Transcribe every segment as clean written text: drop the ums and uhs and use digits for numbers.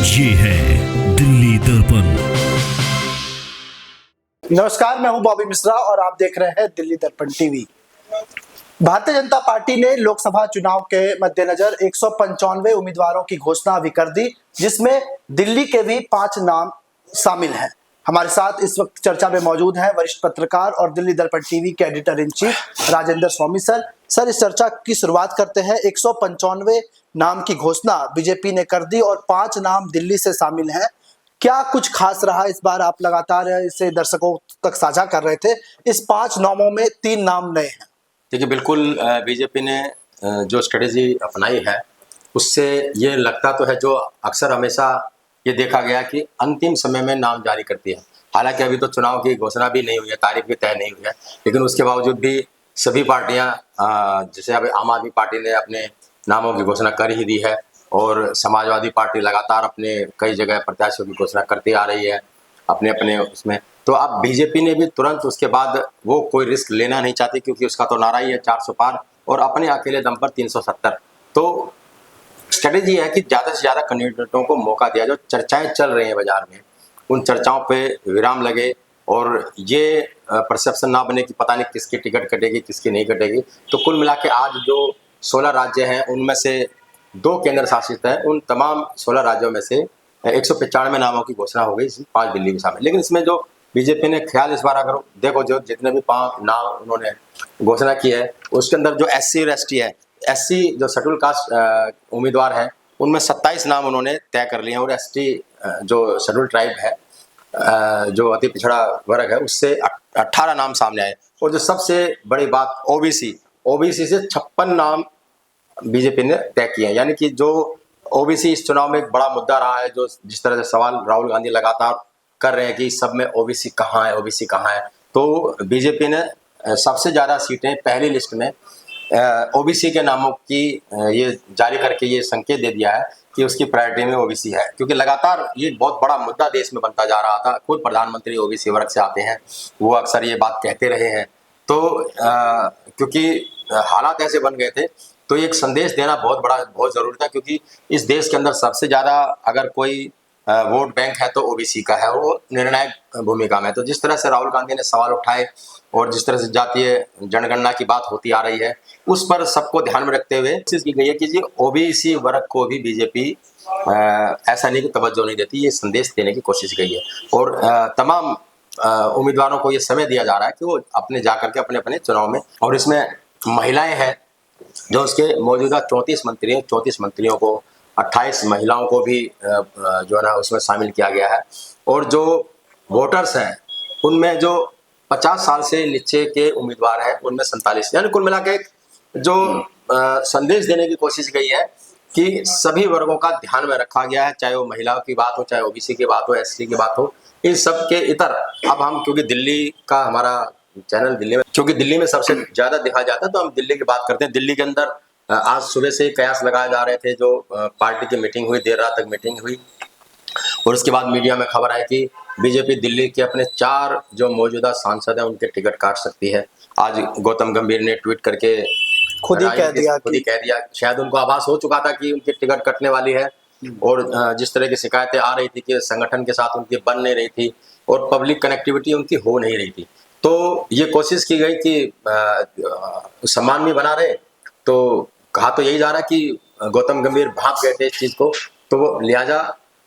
ये है दिल्ली दर्पण। नमस्कार, मैं हूं बॉबी मिश्रा और आप देख रहे हैं दिल्ली दर्पण टीवी। भारतीय जनता पार्टी ने लोकसभा चुनाव के मद्देनजर 195 उम्मीदवारों की घोषणा अभी कर दी, जिसमें दिल्ली के भी 5 नाम शामिल हैं। हमारे साथ इस वक्त चर्चा में मौजूद हैं वरिष्ठ पत्रकार और दिल्ली दर्पण टीवी के editor in chief Rajendra Swami sir, इस चर्चा की शुरुआत करते हैं। 195 नाम की घोषणा बीजेपी ने कर दी और 5 नाम दिल्ली से शामिल हैं। क्या कुछ खास रहा इस बार? आप लगातार इसे दर्शकों तक साझा कर रहे थे। इस 5 नामों में 3 नाम नए हैं। देखिए, बिल्कुल बीजेपी ने जो स्ट्रेटेजी अपनाई है उससे ये लगता तो है, जो अक्सर हमेशा ये देखा गया कि अंतिम समय में नाम जारी करती है। हालांकि अभी तो चुनाव की घोषणा भी नहीं हुई है, तारीख भी तय नहीं हुई है, लेकिन उसके बावजूद भी सभी पार्टियां, जैसे अभी आम आदमी पार्टी ने अपने नामों की घोषणा कर ही दी है और समाजवादी पार्टी लगातार अपने कई जगह प्रत्याशियों की घोषणा करती आ रही है अपने अपने उसमें। तो अब बीजेपी ने भी तुरंत उसके बाद वो कोई रिस्क लेना नहीं चाहती, क्योंकि उसका तो नारा ही है 400 पार और अपने अकेले दम पर 370। तो स्ट्रेटेजी है कि ज़्यादा से ज़्यादा कैंडिडेटों को मौका दिया। जो चर्चाएं चल रही हैं बाजार में, उन चर्चाओं पे विराम लगे और ये परसेप्शन ना बने कि पता नहीं किसकी टिकट कटेगी किसकी नहीं कटेगी। तो कुल मिला के आज जो 16 राज्य हैं उनमें से 2 केंद्र शासित हैं, उन तमाम 16 राज्यों में से 195 नामों की घोषणा हो गई, 5 दिल्ली में शामिल। लेकिन इसमें जो बीजेपी ने ख्याल इस बार अगर देखो, जो जितने भी 5 नाम उन्होंने घोषणा की है उसके अंदर जो SC और ST है, SC जो शेड्यूल कास्ट उम्मीदवार है उनमें 27 नाम उन्होंने तय कर लिए हैं और ST जो शेड्यूल ट्राइब है, जो अति पिछड़ा वर्ग है, उससे 18 नाम सामने आए। और जो सबसे बड़ी बात ओबीसी से 56 नाम बीजेपी ने तय किए हैं। यानी कि जो ओबीसी इस चुनाव में एक बड़ा मुद्दा रहा है, जो जिस तरह से सवाल राहुल गांधी लगातार कर रहे हैं कि सब में ओबीसी कहाँ है, तो बीजेपी ने सबसे ज़्यादा सीटें पहली लिस्ट में ओबीसी के नामों की ये जारी करके ये संकेत दे दिया है कि उसकी प्रायोरिटी में ओबीसी है। क्योंकि लगातार ये बहुत बड़ा मुद्दा देश में बनता जा रहा था। खुद प्रधानमंत्री ओबीसी वर्ग से आते हैं, वो अक्सर ये बात कहते रहे हैं। तो क्योंकि हालात ऐसे बन गए थे, तो एक संदेश देना बहुत ज़रूरी था, क्योंकि इस देश के अंदर सबसे ज़्यादा अगर कोई वोट बैंक है तो ओबीसी का है, वो निर्णायक भूमिका में। तो जिस तरह से राहुल गांधी ने सवाल उठाए और जिस तरह से जातीय जनगणना की बात होती आ रही है, उस पर सबको ध्यान में रखते हुए कोशिश की गई है कि जी ओबीसी वर्ग को भी बीजेपी ऐसा नहीं कि तवज्जो नहीं देती, ये संदेश देने की कोशिश की गई है। और तमाम उम्मीदवारों को ये समय दिया जा रहा है कि वो अपने जाकर के अपने अपने चुनाव में, और इसमें महिलाएं हैं जो उसके मौजूदा 34 मंत्रियों को 28 महिलाओं को भी जो है ना उसमें शामिल किया गया है। और जो वोटर्स हैं उनमें जो 50 साल से नीचे के उम्मीदवार हैं उनमें 47। यानी कुल मिला के जो संदेश देने की कोशिश की है कि सभी वर्गों का ध्यान में रखा गया है, चाहे वो महिलाओं की बात हो, चाहे ओबीसी की बात हो, SC की बात हो, इन सब के इतर। अब हम क्योंकि दिल्ली का हमारा चैनल दिल्ली में सबसे ज़्यादा देखा जाता है, तो हम दिल्ली की बात करते हैं। दिल्ली के अंदर आज सुबह से कयास लगाए जा रहे थे, जो पार्टी की मीटिंग हुई, देर रात तक मीटिंग हुई और उसके बाद मीडिया में खबर आई कि बीजेपी दिल्ली के अपने 4 जो मौजूदा सांसद हैं उनके टिकट काट सकती है। आज गौतम गंभीर ने ट्वीट करके खुद ही कह दिया, शायद उनको आभास हो चुका था कि उनकी टिकट कटने वाली है। और जिस तरह की शिकायतें आ रही थी कि संगठन के साथ उनकी बन नहीं रही थी और पब्लिक कनेक्टिविटी उनकी हो नहीं रही थी, तो ये कोशिश की गई कि सम्मान भी बना रहे। तो कहा तो यही जा रहा कि गौतम गंभीर भाप गए थे इस चीज को, तो वो लिहाजा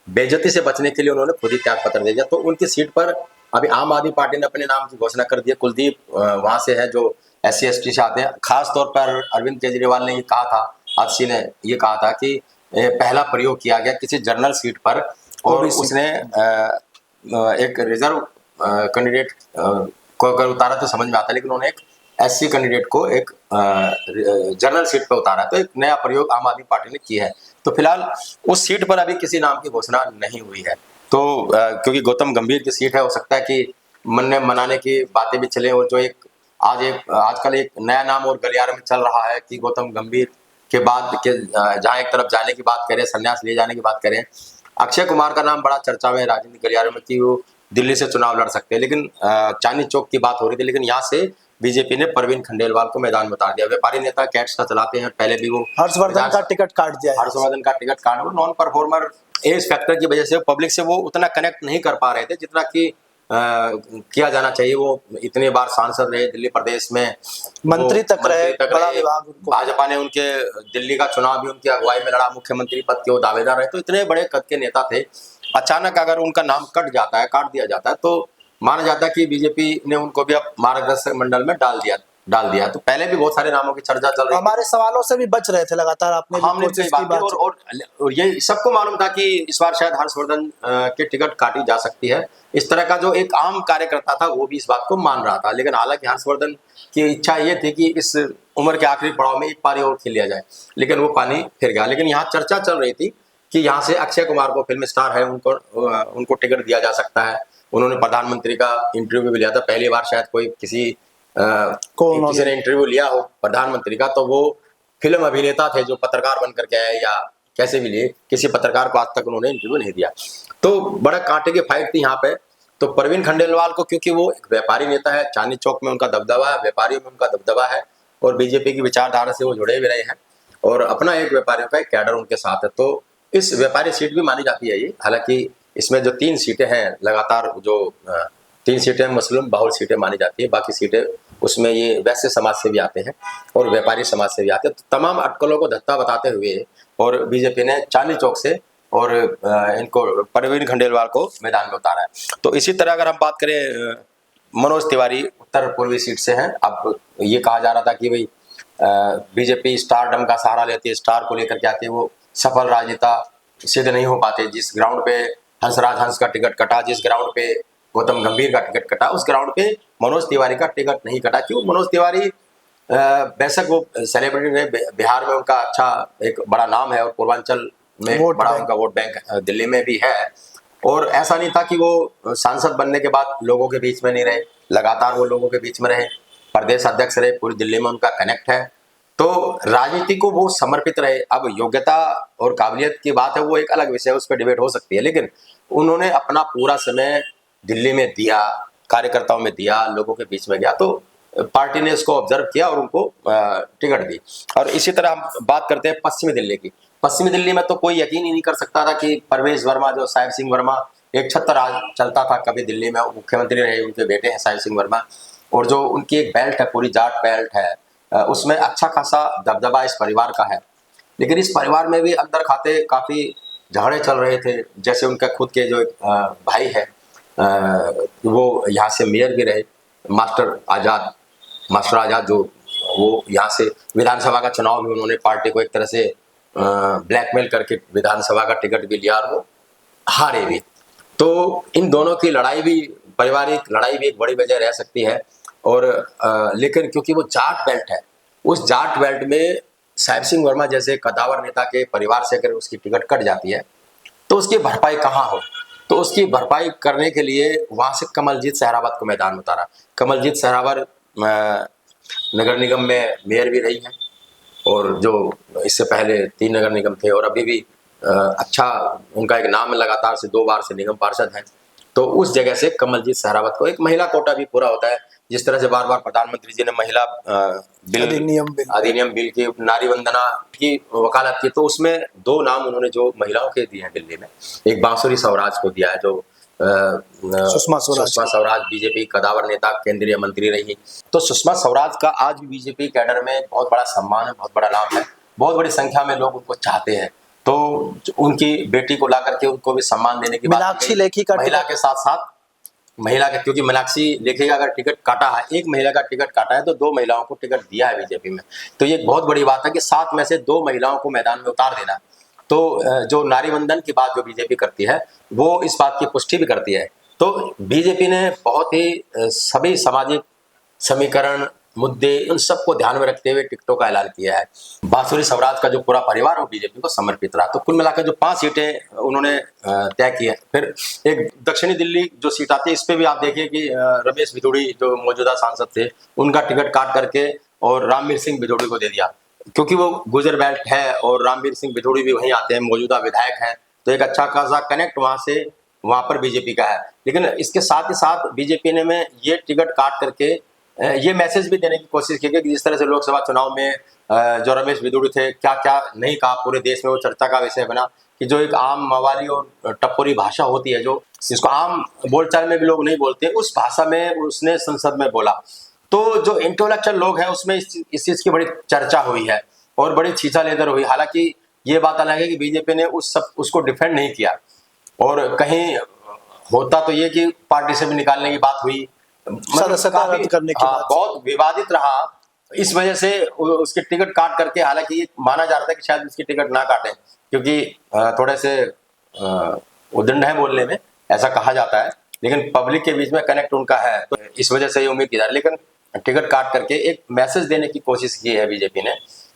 बेइज्जती से बचने के लिए उन्होंने खुद ही त्याग पत्र दे दिया। तो उनकी सीट पर अभी आम आदमी पार्टी ने अपने नाम की घोषणा कर दी है। कुलदीप वहां से है जो SC ST से आते हैं। खास तौर पर अरविंद केजरीवाल ने ये कहा था, आदसी ने ये कहा था कि पहला प्रयोग किया गया किसी जनरल सीट पर और उसने एक रिजर्व कैंडिडेट को अगर उतारा तो समझ में आता, लेकिन उन्होंने एक SC कैंडिडेट को एक जनरल सीट पर उतारा। तो एक नया प्रयोग आम आदमी पार्टी ने किया है। तो फिलहाल उस सीट पर अभी किसी नाम की घोषणा नहीं हुई है। तो क्योंकि गौतम गंभीर की सीट है, हो सकता है कि मन मनाने की बातें भी चले। और जो आजकल एक नया नाम और गलियारे में चल रहा है कि गौतम गंभीर के बाद के जहाँ एक तरफ जाने की बात करें, संन्यास ले जाने की बात करें, अक्षय कुमार का नाम बड़ा चर्चा में राजनीतिक गलियारे में कि वो दिल्ली से चुनाव लड़ सकते हैं। लेकिन चांदनी चौक की बात हो रही थी, लेकिन यहाँ से बीजेपी ने परवीन खंडेलवाल को मैदान में उतार दिया। व्यापारी नेता कैट्स का चलाते हैं, पहले भी वो हर्षवर्धन का टिकट काट दिया। हर्षवर्धन का टिकट काट, नॉन परफॉर्मर एज फैक्टर की वजह से पब्लिक से वो उतना कनेक्ट नहीं कर पा रहे थे जितना कि किया जाना चाहिए। वो इतने बार सांसद रहे दिल्ली प्रदेश में, मंत्री तक रहे, बड़ा विभाग उनको, भाजपा ने उनके दिल्ली का चुनाव भी उनकी अगुवाई में लड़ा, मुख्यमंत्री पद के वो दावेदार रहे, तो इतने बड़े कद के नेता थे। अचानक अगर उनका नाम कट जाता है, काट दिया जाता है, तो माना जाता है कि बीजेपी ने उनको भी अब मार्गदर्शक मंडल में डाल दिया। तो पहले भी बहुत सारे नामों की चर्चा चल रही, हमारे सवालों से भी बच रहे थे लगातार, आपने हमने कोशिश बात की की, और ये सबको मालूम था कि इस बार शायद हर्षवर्धन की टिकट काटी जा सकती है। इस तरह का जो एक आम कार्यकर्ता था वो भी इस बात को मान रहा था, लेकिन हालांकि हर्षवर्धन की इच्छा ये थी कि इस उम्र के आखिरी पड़ाव में एक पारी और खेल लिया जाए, लेकिन वो पानी फिर गया। लेकिन यहाँ चर्चा चल रही थी कि यहाँ से अक्षय कुमार को, फिल्म स्टार है, उनको टिकट दिया जा सकता है। उन्होंने प्रधानमंत्री का इंटरव्यू भी लिया था, पहली बार शायद कोई किसी ने इंटरव्यू लिया हो प्रधानमंत्री का, तो वो फिल्म अभिनेता थे जो पत्रकार बनकर के आए या कैसे भी लिए, किसी पत्रकार को आज तक उन्होंने इंटरव्यू नहीं दिया। तो बड़ा कांटे की फाइट थी यहाँ पे। तो परवीन खंडेलवाल को, क्योंकि वो एक व्यापारी नेता है, चांदनी चौक में उनका दबदबा है, व्यापारियों में उनका दबदबा है, और बीजेपी की विचारधारा से वो जुड़े भी रहे हैं, और अपना एक व्यापारियों का एक कैडर उनके साथ है, तो इस व्यापारी सीट भी मानी जाती है ये। हालांकि इसमें जो 3 सीटें हैं लगातार, जो 3 सीटें मुस्लिम बहुल सीटें मानी जाती है, बाकी सीटें उसमें ये वैश्य समाज से भी आते हैं और व्यापारी समाज से भी आते हैं। तो तमाम अटकलों को धत्ता बताते हुए और बीजेपी ने चांदनी चौक से और इनको परवीन खंडेलवाल को मैदान में उतारा है। तो इसी तरह अगर हम बात करें, मनोज तिवारी उत्तर पूर्वी सीट से हैं। अब ये कहा जा रहा था कि भाई बीजेपी स्टारडम का सहारा लेती है, स्टार को लेकर के आती है, वो सफल राजनेता सिद्ध नहीं हो पाते। जिस ग्राउंड पे हंसराज हंस का टिकट कटा, जिस ग्राउंड पे गौतम गंभीर का टिकट कटा, उस ग्राउंड पे मनोज तिवारी का टिकट नहीं कटा। क्यों? मनोज तिवारी बेशक वो सेलिब्रिटी रहे, बिहार में उनका अच्छा एक बड़ा नाम है और पूर्वांचल में बड़ा उनका वोट बैंक दिल्ली में भी है, और ऐसा नहीं था कि वो सांसद बनने के बाद लोगों के बीच में नहीं रहे, लगातार वो लोगों के बीच में रहे, प्रदेश अध्यक्ष रहे, पूरी दिल्ली में उनका कनेक्ट है, तो राजनीति को वो समर्पित रहे। अब योग्यता और काबिलियत की बात है, वो एक अलग विषय है, उस पर डिबेट हो सकती है, लेकिन उन्होंने अपना पूरा समय दिल्ली में दिया, कार्यकर्ताओं में दिया, लोगों के बीच में गया, तो पार्टी ने इसको ऑब्जर्व किया और उनको टिकट दी। और इसी तरह हम बात करते हैं पश्चिमी दिल्ली की। पश्चिमी दिल्ली में तो कोई यकीन ही नहीं कर सकता था कि परवेश वर्मा, जो साहिब सिंह वर्मा एक छत्र राज चलता था, कभी दिल्ली में मुख्यमंत्री रहे, उनके बेटे हैं साहिब सिंह वर्मा, और जो उनकी एक बेल्ट है, पूरी जाट बेल्ट है, उसमें अच्छा खासा दबदबा इस परिवार का है। लेकिन इस परिवार में भी अंदर खाते काफी झगड़े चल रहे थे। जैसे उनका खुद के जो भाई है, वो यहाँ से मेयर भी रहे, मास्टर आजाद, जो वो यहाँ से विधानसभा का चुनाव भी उन्होंने पार्टी को एक तरह से ब्लैकमेल करके विधानसभा का टिकट भी लिया और वो हारे भी। तो इन दोनों की लड़ाई भी, पारिवारिक लड़ाई भी एक बड़ी वजह रह सकती है। और लेकिन क्योंकि वो जाट बेल्ट है, उस जाट बेल्ट में साहिब सिंह वर्मा जैसे कदावर नेता के परिवार से अगर उसकी टिकट कट जाती है तो उसकी भरपाई कहाँ हो। तो उसकी भरपाई करने के लिए वहां से कमलजीत सहरावत को मैदान में उतारा। कमलजीत सहरावत नगर निगम में मेयर भी रही हैं, और जो इससे पहले 3 नगर निगम थे, और अभी भी अच्छा उनका एक नाम लगातार से 2 बार से निगम पार्षद हैं। तो उस जगह से कमलजीत सहरावत को एक महिला कोटा भी पूरा होता है। जिस तरह से बार बार प्रधानमंत्री जी ने महिला अधिनियम बिल की, नारी वंदना की वकालत की, तो उसमें 2 नाम उन्होंने जो महिलाओं के दिए हैं दिल्ली में, एक बांसुरी स्वराज को दिया है, जो सुषमा स्वराज बीजेपी कदावर नेता, केंद्रीय मंत्री रही। तो सुषमा स्वराज का आज भी बीजेपी कैडर में बहुत बड़ा सम्मान है, बहुत बड़ा नाम है, बहुत बड़ी संख्या में लोग उनको चाहते हैं। तो उनकी बेटी को ला करके उनको भी सम्मान देने की बात, मीनाक्षी लेखी का महिला के साथ साथ महिला का, क्योंकि मीनाक्षी लेखी का अगर टिकट काटा है, एक महिला का टिकट काटा है, तो 2 महिलाओं को टिकट दिया है बीजेपी में। तो ये बहुत बड़ी बात है कि 7 में से 2 महिलाओं को मैदान में उतार देना। तो जो नारी वंदन की बात जो बीजेपी करती है, वो इस बात की पुष्टि भी करती है। तो बीजेपी ने बहुत ही सभी सामाजिक समीकरण, मुद्दे, उन सबको ध्यान में रखते हुए टिकटों का ऐलान किया है। बांसुरी स्वराज का जो पूरा परिवार वो बीजेपी को समर्पित रहा। तो कुल मिलाकर जो 5 सीटें उन्होंने तय की है। फिर एक दक्षिणी दिल्ली जो सीट आती है, इस पे भी आप देखिए कि रमेश भिदोड़ी जो मौजूदा सांसद थे, उनका टिकट काट करके और रामवीर सिंह भिदोड़ी को दे दिया, क्योंकि वो गुजर बेल्ट है और रामवीर सिंह भिदोड़ी भी वहीं आते हैं, मौजूदा विधायक हैं, तो एक अच्छा खासा कनेक्ट वहां पर बीजेपी का है। लेकिन इसके साथ ही साथ बीजेपी ने में ये टिकट काट करके ये मैसेज भी देने की कोशिश की कि जिस तरह से लोकसभा चुनाव में जो रमेश भिदोड़ी थे, क्या क्या नहीं कहा, पूरे देश में वो चर्चा का विषय बना कि जो एक आम मवाली और टपोरी भाषा होती है, जो जिसको आम बोलचाल में भी लोग नहीं बोलते, उस भाषा में उसने संसद में बोला। तो जो इंटेलेक्चुअल लोग हैं उसमें इस चीज की बड़ी चर्चा हुई है और बड़ी छीछा लेदर हुई। हालांकि ये बात अलग है कि बीजेपी ने उसको डिफेंड नहीं किया, और कहीं होता तो ये कि पार्टी से भी निकालने की बात हुई, सदस्यता रद्द करने की बात। बहुत विवादित रहा। इस वजह से उसकी टिकट काट करके, हालांकि ये माना जा रहा था कि शायद उसकी टिकट ना काटें क्योंकि थोड़े से उद्दंड है बोलने में, ऐसा कहा जाता है, लेकिन पब्लिक के बीच में कनेक्ट उनका है, तो इस वजह से ये उम्मीद की जा रही है। लेकिन टिकट काट करके एक मैसेज देने की कोशिश की है बीजेपी ने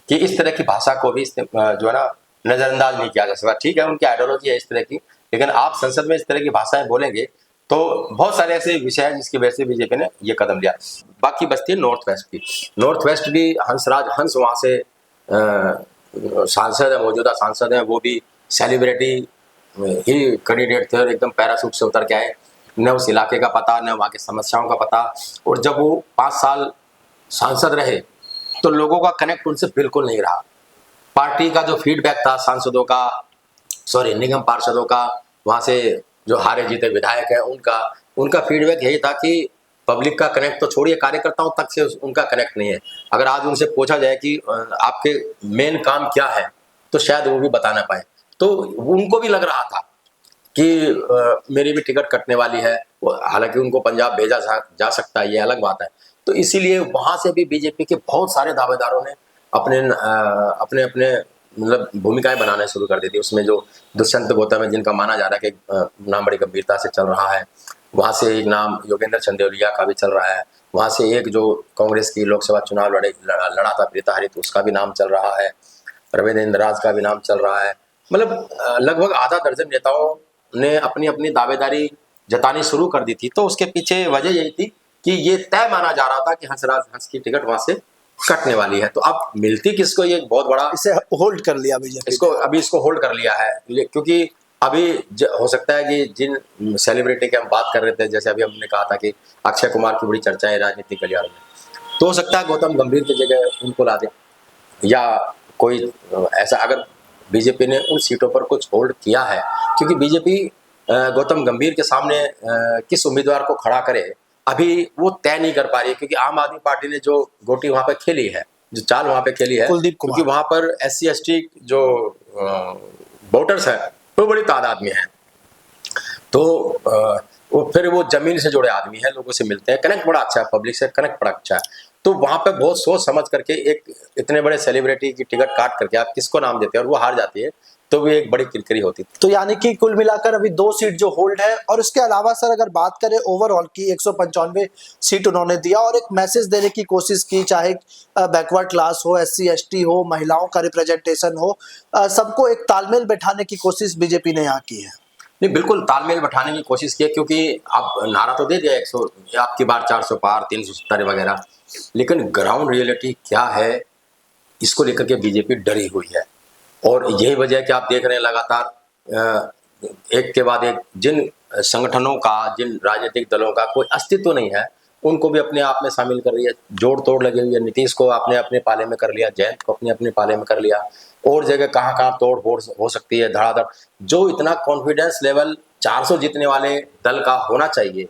कि इस तरह की भाषा को भी जो है ना नजरअंदाज नहीं किया जा सकता। ठीक है, उनकी आइडियोलॉजी है इस तरह की, लेकिन आप संसद में इस तरह की भाषाएं बोलेंगे तो बहुत सारे ऐसे विषय हैं जिसकी वजह से बीजेपी ने ये कदम लिया। बाकी बचती है नॉर्थ वेस्ट की। नॉर्थ वेस्ट भी हंस वहां से सांसद है, मौजूदा सांसद हैं, वो भी सेलिब्रिटी ही कैंडिडेट थे और एकदम पैरासूट से उतर के आए, न उस इलाके का पता, न वहाँ की समस्याओं का पता। और जब वो 5 साल सांसद रहे तो लोगों का कनेक्ट उनसे बिल्कुल नहीं रहा। पार्टी का जो फीडबैक था सांसदों का, निगम पार्षदों का, वहाँ से जो हारे जीते विधायक हैं उनका फीडबैक यही था कि पब्लिक का कनेक्ट तो छोड़िए, कार्यकर्ताओं तक से उनका कनेक्ट नहीं है। अगर आज उनसे पूछा जाए कि आपके मेन काम क्या है, तो शायद वो भी बता ना पाए। तो उनको भी लग रहा था कि मेरी भी टिकट कटने वाली है। हालांकि उनको पंजाब भेजा जा सकता है, ये अलग बात है। तो इसीलिए वहां से भी बीजेपी के बहुत सारे दावेदारों ने अपने अपने मतलब भूमिकाएं बनाना शुरू कर दी थी। उसमें जो दुष्यंत गौतम है, जिनका माना जा रहा है कि नाम बड़ी गंभीरता से चल रहा है, वहां से एक नाम योगेंद्र चंदेलिया का भी चल रहा है, वहां से एक जो कांग्रेस की लोकसभा चुनाव लड़ा था प्रीता हरित, उसका भी नाम चल रहा है, रविंद्र इंद्राज का भी नाम चल रहा है। मतलब लगभग आधा दर्जन नेताओं ने अपनी अपनी दावेदारी जतानी शुरू कर दी थी। तो उसके पीछे वजह यही थी कि ये तय माना जा रहा था कि हंस की टिकट वहां से कटने वाली है। तो अब मिलती किसको, ये बहुत बड़ा, इसे होल्ड कर लिया बीजेपी, इसको होल्ड कर लिया है, क्योंकि अभी हो सकता है कि जिन सेलिब्रिटी की हम बात कर रहे थे, जैसे अभी हमने कहा था कि अक्षय कुमार की बड़ी चर्चा है राजनीतिक गलियारों में, तो हो सकता है गौतम गंभीर की जगह उनको ला दे, या कोई ऐसा अगर बीजेपी ने उन सीटों पर कुछ होल्ड किया है। क्योंकि बीजेपी गौतम गंभीर के सामने किस उम्मीदवार को खड़ा करे अभी वो तय नहीं कर पा रही है, क्योंकि आम आदमी पार्टी ने जो गोटी वहां पे खेली है, जो चाल वहां पे खेली है, क्योंकि वहां पर SC/ST जो वोटर्स है वो बड़ी तादाद में है। तो फिर वो जमीन से जुड़े आदमी हैं, लोगों से मिलते हैं, कनेक्ट बड़ा अच्छा है, पब्लिक से कनेक्ट बड़ा अच्छा है। तो वहां पे बहुत सोच समझ करके एक इतने बड़े सेलिब्रिटी की टिकट काट करके आप किसको नाम देते हैं और वो हार जाती है, तो भी एक बड़ी किरकिरी होती थी। तो यानी कि कुल मिलाकर अभी 2 सीट जो होल्ड है, और इसके अलावा सर अगर बात करें ओवरऑल की 195 सीट उन्होंने दिया और एक मैसेज देने की कोशिश की, चाहे बैकवर्ड क्लास हो, SC/ST हो, महिलाओं का रिप्रेजेंटेशन हो, सबको एक तालमेल बैठाने की कोशिश बीजेपी ने यहाँ की है। नहीं, बिल्कुल तालमेल बैठाने की कोशिश की है, क्योंकि आप नारा तो दे दिया 100 आपकी बार 400 पार 370 वगैरह, लेकिन ग्राउंड रियलिटी क्या है इसको लेकर के बीजेपी डरी हुई है। और यही वजह है कि आप देख रहे हैं लगातार एक के बाद एक जिन संगठनों का, जिन राजनीतिक दलों का कोई अस्तित्व नहीं है, उनको भी अपने आप में शामिल कर रही है, जोड़ तोड़ लगी हुई है। नीतीश को आपने अपने पाले में कर लिया, जयंत को अपने पाले में कर लिया, और जगह कहाँ कहाँ तोड़ फोड़ हो सकती है धड़ाधड़। जो इतना कॉन्फिडेंस लेवल 400 जीतने वाले दल का होना चाहिए,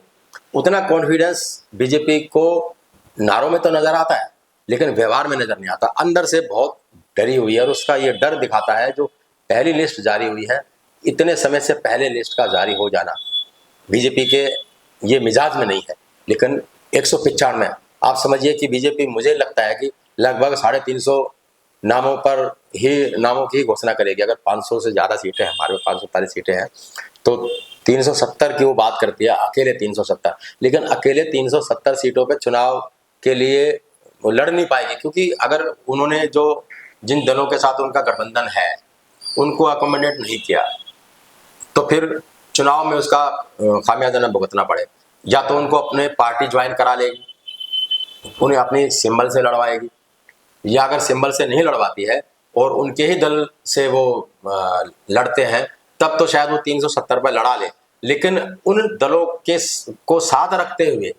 उतना कॉन्फिडेंस बीजेपी को नारों में तो नजर आता है लेकिन व्यवहार में नजर नहीं आता। अंदर से बहुत डरी हुई है, और उसका ये डर दिखाता है जो पहली लिस्ट जारी हुई है, इतने समय से पहले लिस्ट का जारी हो जाना बीजेपी के ये मिजाज में नहीं है। लेकिन 195 आप समझिए कि बीजेपी, मुझे लगता है कि लगभग 350 नामों पर ही, नामों की ही घोषणा करेगी। अगर 500 से ज़्यादा सीटें हैं, हमारे 540 सीटें हैं, तो 370 की वो बात करती है, अकेले 370। लेकिन अकेले 370 सीटों पे चुनाव के लिए वो लड़ नहीं पाएगी, क्योंकि अगर उन्होंने जो जिन दलों के साथ उनका गठबंधन है उनको अकोमोडेट नहीं किया, तो फिर चुनाव में उसका खामियाजा न भुगतना पड़े। या तो उनको अपने पार्टी ज्वाइन करा लेगी, उन्हें अपनी सिंबल से लड़वाएगी, या अगर सिंबल से नहीं लड़वाती है और उनके ही दल से वो लड़ते हैं, तब तो शायद वो 370 पर लड़ा ले। लेकिन उन दलों को साथ रखते हुए,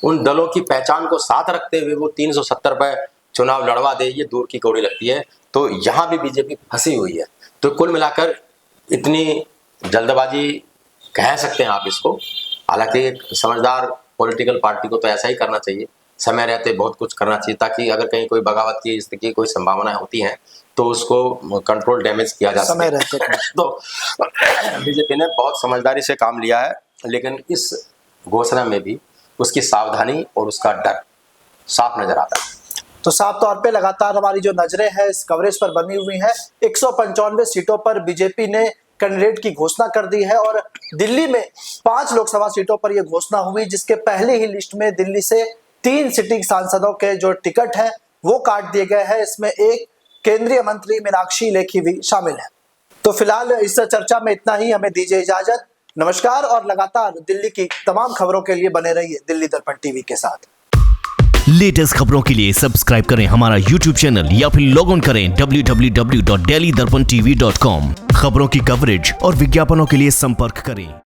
उन दलों की पहचान को साथ रखते हुए वो 370 पर चुनाव लड़वा दे, ये दूर की कौड़ी लगती है। तो यहाँ भी बीजेपी फंसी हुई है। तो कुल मिलाकर इतनी जल्दबाजी कह सकते हैं आप इसको। हालांकि एक समझदार पॉलिटिकल पार्टी को तो ऐसा ही करना चाहिए, समय रहते बहुत कुछ करना चाहिए, ताकि अगर कहीं कोई बगावत की इसकी कोई संभावनाएं होती हैं तो उसको कंट्रोल डैमेज किया जा समय सके। रहते तो बीजेपी ने बहुत समझदारी से काम लिया है, लेकिन इस घोषणा में भी उसकी सावधानी और उसका डर साफ नजर आता है। तो साफ तौर पे लगातार हमारी जो नजरें हैं इस कवरेज पर बनी हुई हैं। 195 सीटों पर बीजेपी ने कैंडिडेट की घोषणा कर दी है और दिल्ली में 5 लोकसभा सीटों पर यह घोषणा हुई, जिसके पहले ही लिस्ट में दिल्ली से 3 सिटिंग सांसदों के जो टिकट है वो काट दिए गए हैं। इसमें एक केंद्रीय मंत्री मीनाक्षी लेखी भी शामिल है। तो फिलहाल इस चर्चा में इतना ही, हमें दीजिए इजाजत। नमस्कार और लगातार दिल्ली की तमाम खबरों के लिए बने रहिए दिल्ली दर्पण टीवी के साथ। लेटेस्ट खबरों के लिए सब्सक्राइब करें हमारा YouTube चैनल या फिर लॉग ऑन करें www.delhidarpantv.com। खबरों की कवरेज और विज्ञापनों के लिए संपर्क करें।